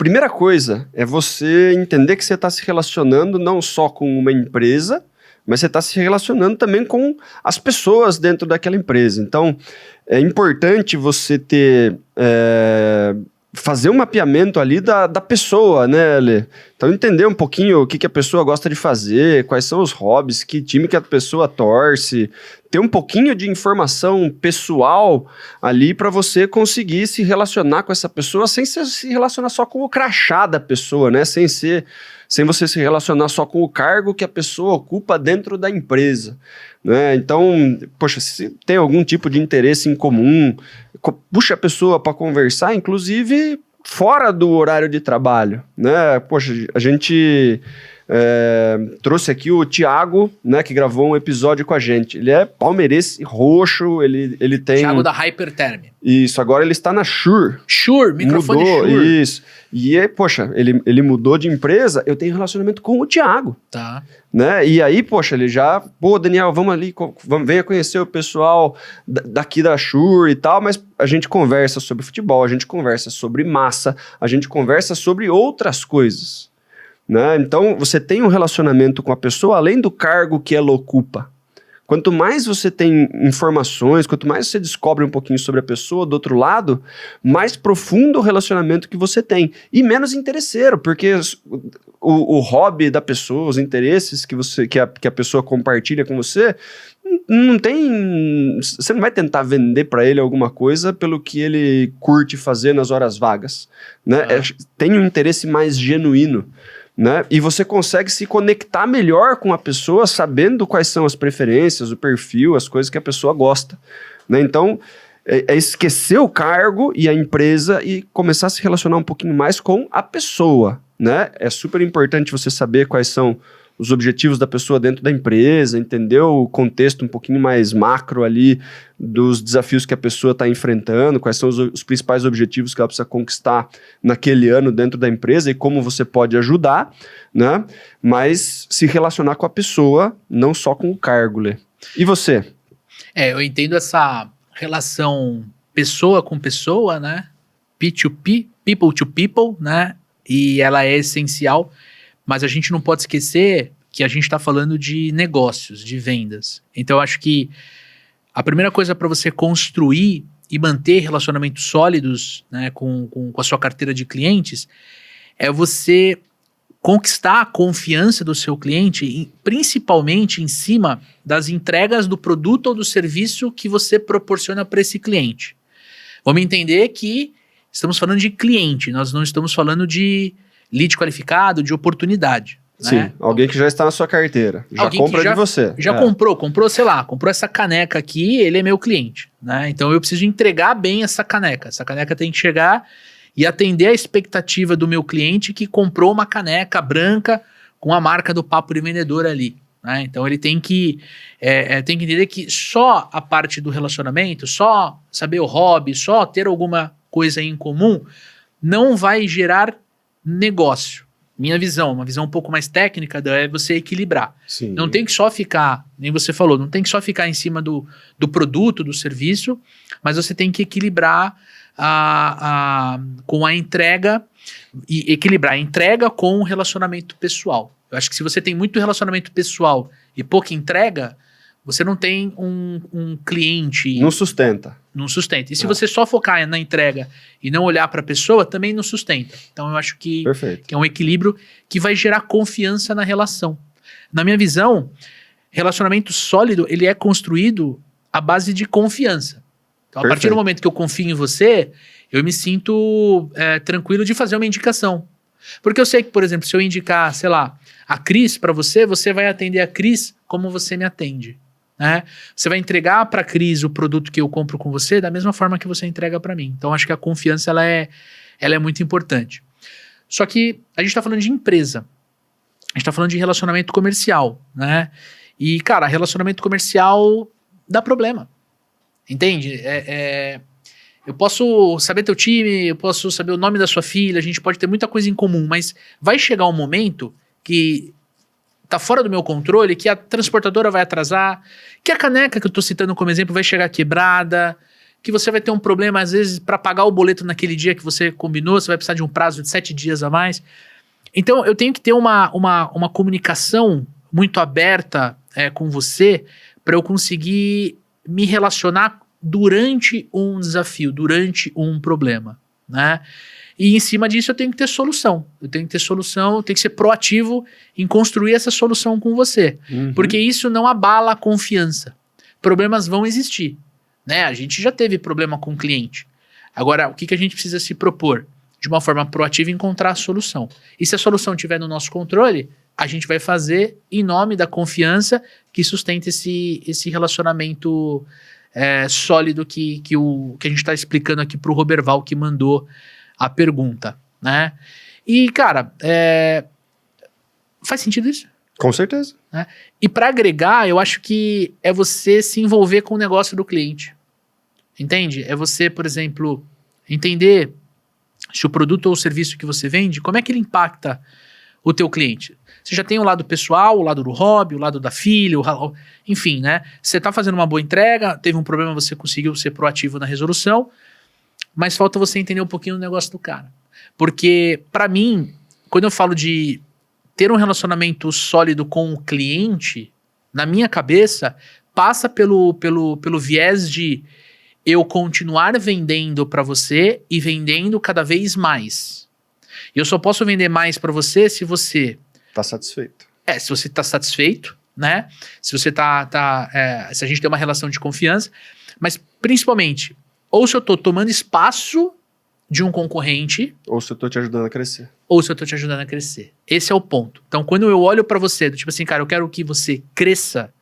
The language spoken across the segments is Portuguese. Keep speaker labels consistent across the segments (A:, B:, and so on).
A: primeira coisa é você entender que você está se relacionando não só com uma empresa, mas você está se relacionando também com as pessoas dentro daquela empresa. Então, é importante você fazer um mapeamento ali da pessoa, né, Lê? Então, entender um pouquinho o que a pessoa gosta de fazer, quais são os hobbies, que time que a pessoa torce, ter um pouquinho de informação pessoal ali para você conseguir se relacionar com essa pessoa sem se relacionar só com o crachá da pessoa, né? Sem você se relacionar só com o cargo que a pessoa ocupa dentro da empresa, né? Então, poxa, se tem algum tipo de interesse em comum, puxa a pessoa para conversar, inclusive fora do horário de trabalho, né? Poxa, a gente trouxe aqui o Thiago, né, que gravou um episódio com a gente. Ele é palmeirense roxo, ele tem...
B: Thiago da Hyperterm.
A: Isso, agora ele está na Shure.
B: Shure, microfone
A: mudou,
B: Shure.
A: Isso. E, poxa, ele mudou de empresa, eu tenho relacionamento com o Thiago.
B: Tá.
A: Né? E aí, poxa, ele já... Pô, Daniel, vamos ali, venha conhecer o pessoal daqui da Shure e tal, mas a gente conversa sobre futebol, a gente conversa sobre massa, a gente conversa sobre outras coisas. Né? Então, você tem um relacionamento com a pessoa além do cargo que ela ocupa. Quanto mais você tem informações, quanto mais você descobre um pouquinho sobre a pessoa do outro lado, mais profundo o relacionamento que você tem. E menos interesseiro, porque o hobby da pessoa, os interesses que a pessoa compartilha com você, não tem... Você não vai tentar vender para ele alguma coisa pelo que ele curte fazer nas horas vagas. Né? Tem um interesse mais genuíno. Né? E você consegue se conectar melhor com a pessoa sabendo quais são as preferências, o perfil, as coisas que a pessoa gosta. Né? Então, é esquecer o cargo e a empresa e começar a se relacionar um pouquinho mais com a pessoa. Né? É super importante você saber quais são os objetivos da pessoa dentro da empresa, entender o contexto um pouquinho mais macro ali dos desafios que a pessoa está enfrentando, quais são os principais objetivos que ela precisa conquistar naquele ano dentro da empresa e como você pode ajudar, né? Mas se relacionar com a pessoa, não só com o cargo, Lê. E você?
B: Eu entendo essa relação pessoa com pessoa, né? P2P, people to people, né? E ela é essencial. Mas a gente não pode esquecer que a gente está falando de negócios, de vendas. Então, eu acho que a primeira coisa para você construir e manter relacionamentos sólidos, né, com a sua carteira de clientes é você conquistar a confiança do seu cliente, principalmente em cima das entregas do produto ou do serviço que você proporciona para esse cliente. Vamos entender que estamos falando de cliente, nós não estamos falando de lead qualificado, de oportunidade.
A: Sim,
B: né?
A: Alguém que já está na sua carteira, já compra de você.
B: Já comprou, sei lá, comprou essa caneca aqui, ele é meu cliente. Né? Então eu preciso entregar bem essa caneca. Essa caneca tem que chegar e atender a expectativa do meu cliente que comprou uma caneca branca com a marca do Papo de Vendedor ali. Né? Então ele tem que entender que só a parte do relacionamento, só saber o hobby, só ter alguma coisa em comum, não vai gerar negócio. Minha visão, uma visão um pouco mais técnica é você equilibrar.
A: Sim.
B: Não tem que só ficar, nem você falou, não tem que só ficar em cima do produto, do serviço, mas você tem que equilibrar com a entrega e equilibrar a entrega com o relacionamento pessoal. Eu acho que se você tem muito relacionamento pessoal e pouca entrega, você não tem um cliente...
A: Não sustenta.
B: Não sustenta. E se você só focar na entrega e não olhar para a pessoa, também não sustenta. Então eu acho que é um equilíbrio que vai gerar confiança na relação. Na minha visão, relacionamento sólido, ele é construído à base de confiança. Então a partir do momento que eu confio em você, eu me sinto tranquilo de fazer uma indicação. Porque eu sei que, por exemplo, se eu indicar, sei lá, a Cris para você, você vai atender a Cris como você me atende. Né? Você vai entregar para a Cris o produto que eu compro com você da mesma forma que você entrega para mim. Então acho que a confiança ela é muito importante. Só que a gente está falando de empresa, a gente está falando de relacionamento comercial, né? E cara, relacionamento comercial dá problema, entende? Eu posso saber teu time, eu posso saber o nome da sua filha, a gente pode ter muita coisa em comum, mas vai chegar um momento que tá fora do meu controle, que a transportadora vai atrasar, que a caneca que eu tô citando como exemplo vai chegar quebrada, que você vai ter um problema, às vezes, para pagar o boleto naquele dia que você combinou, você vai precisar de um prazo de 7 dias a mais. Então, eu tenho que ter uma comunicação muito aberta com você para eu conseguir me relacionar durante um desafio, durante um problema, né? E em cima disso eu tenho que ter solução. Eu tenho que ser proativo em construir essa solução com você. Porque isso não abala a confiança. Problemas vão existir, né? A gente já teve problema com o cliente. Agora, o que a gente precisa se propor? De uma forma proativa, encontrar a solução. E se a solução estiver no nosso controle, a gente vai fazer em nome da confiança que sustenta esse relacionamento sólido que a gente está explicando aqui para o Roberval, que mandou a pergunta, né? E, cara, faz sentido isso?
A: Com certeza.
B: Né? E para agregar, eu acho que é você se envolver com o negócio do cliente. Entende? É você, por exemplo, entender se o produto ou o serviço que você vende, como é que ele impacta o teu cliente. Você já tem o lado pessoal, o lado do hobby, o lado da filha, enfim, né? Você está fazendo uma boa entrega, teve um problema, você conseguiu ser proativo na resolução, mas falta você entender um pouquinho do negócio do cara. Porque, para mim, quando eu falo de ter um relacionamento sólido com o cliente, na minha cabeça, passa pelo viés de eu continuar vendendo para você e vendendo cada vez mais. E eu só posso vender mais para você se você
A: tá satisfeito.
B: Se você tá satisfeito, né? Se você se a gente tem uma relação de confiança, mas principalmente, ou se eu tô tomando espaço de um concorrente,
A: ou se eu tô te ajudando a crescer.
B: Esse é o ponto. Então, quando eu olho para você, do tipo assim, cara, eu quero que você cresça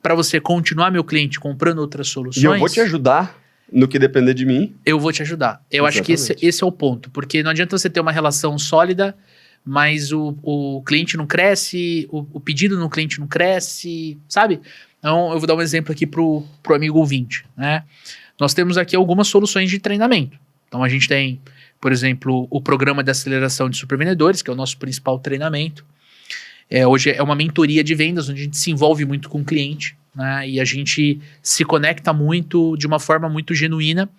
B: para você continuar meu cliente comprando outras soluções.
A: E eu vou te ajudar no que depender de mim.
B: Eu vou te ajudar. Eu acho que esse é o ponto. Porque não adianta você ter uma relação sólida, mas o cliente não cresce, o pedido no cliente não cresce, sabe? Então, eu vou dar um exemplo aqui pro amigo ouvinte, né? Nós temos aqui algumas soluções de treinamento. Então, a gente tem, por exemplo, o programa de aceleração de supervendedores, que é o nosso principal treinamento. Hoje é uma mentoria de vendas, onde a gente se envolve muito com o cliente, né? E a gente se conecta muito, de uma forma muito genuína.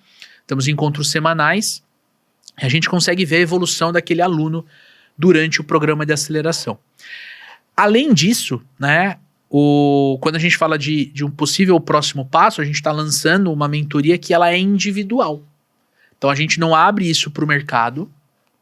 B: Temos encontros semanais. E a gente consegue ver a evolução daquele aluno durante o programa de aceleração. Além disso, né, quando a gente fala de um possível próximo passo, a gente está lançando uma mentoria que ela é individual. Então a gente não abre isso para o mercado,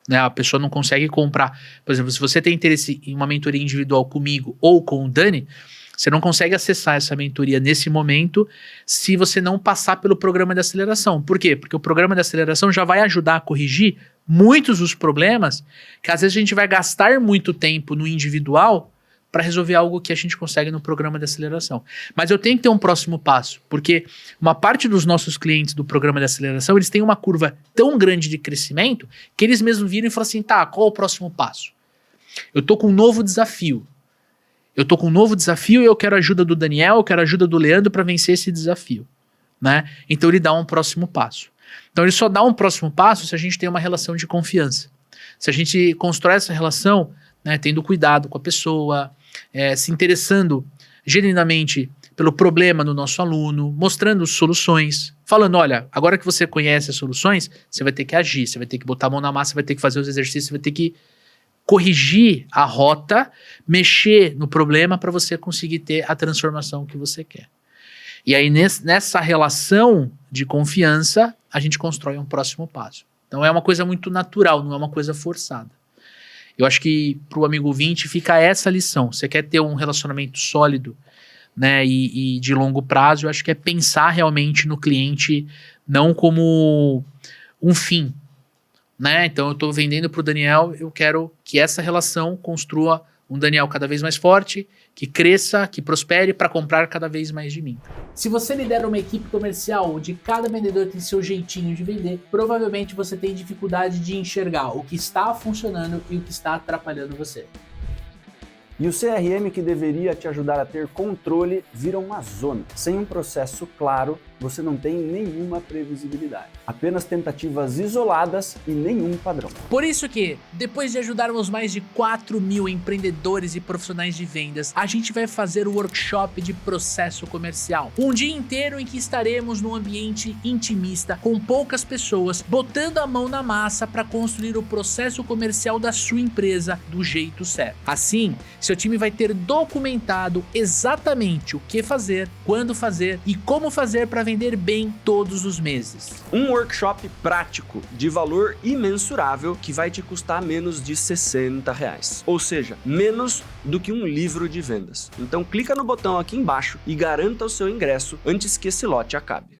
B: né, a pessoa não consegue comprar. Por exemplo, se você tem interesse em uma mentoria individual comigo ou com o Dani, você não consegue acessar essa mentoria nesse momento se você não passar pelo programa de aceleração. Por quê? Porque o programa de aceleração já vai ajudar a corrigir muitos dos problemas que às vezes a gente vai gastar muito tempo no individual para resolver algo que a gente consegue no programa de aceleração. Mas eu tenho que ter um próximo passo, porque uma parte dos nossos clientes do programa de aceleração, eles têm uma curva tão grande de crescimento que eles mesmos viram e falam assim, tá, qual é o próximo passo? Eu tô com um novo desafio. E eu quero a ajuda do Daniel, eu quero a ajuda do Leandro para vencer esse desafio, né? Então ele dá um próximo passo. Então ele só dá um próximo passo se a gente tem uma relação de confiança. Se a gente constrói essa relação, né, tendo cuidado com a pessoa, se interessando genuinamente pelo problema do nosso aluno, mostrando soluções, falando, olha, agora que você conhece as soluções, você vai ter que agir, você vai ter que botar a mão na massa, você vai ter que fazer os exercícios, você vai ter que corrigir a rota, mexer no problema para você conseguir ter a transformação que você quer. E aí, nessa relação de confiança, a gente constrói um próximo passo. Então, é uma coisa muito natural, não é uma coisa forçada. Eu acho que para o amigo ouvinte fica essa lição. Você quer ter um relacionamento sólido, né, e de longo prazo, eu acho que é pensar realmente no cliente não como um fim, né? Então eu estou vendendo para o Daniel, eu quero que essa relação construa um Daniel cada vez mais forte, que cresça, que prospere para comprar cada vez mais de mim. Se você lidera uma equipe comercial onde cada vendedor tem seu jeitinho de vender, provavelmente você tem dificuldade de enxergar o que está funcionando e o que está atrapalhando você.
C: E o CRM que deveria te ajudar a ter controle vira uma zona, sem um processo claro você não tem nenhuma previsibilidade. Apenas tentativas isoladas e nenhum padrão.
B: Por isso que, depois de ajudarmos mais de 4.000 empreendedores e profissionais de vendas, a gente vai fazer o workshop de processo comercial. Um dia inteiro em que estaremos num ambiente intimista, com poucas pessoas, botando a mão na massa para construir o processo comercial da sua empresa do jeito certo. Assim, seu time vai ter documentado exatamente o que fazer, quando fazer e como fazer para vender bem todos os meses.
A: Um workshop prático, de valor imensurável, que vai te custar menos de R$60. Ou seja, menos do que um livro de vendas. Então clica no botão aqui embaixo e garanta o seu ingresso antes que esse lote acabe.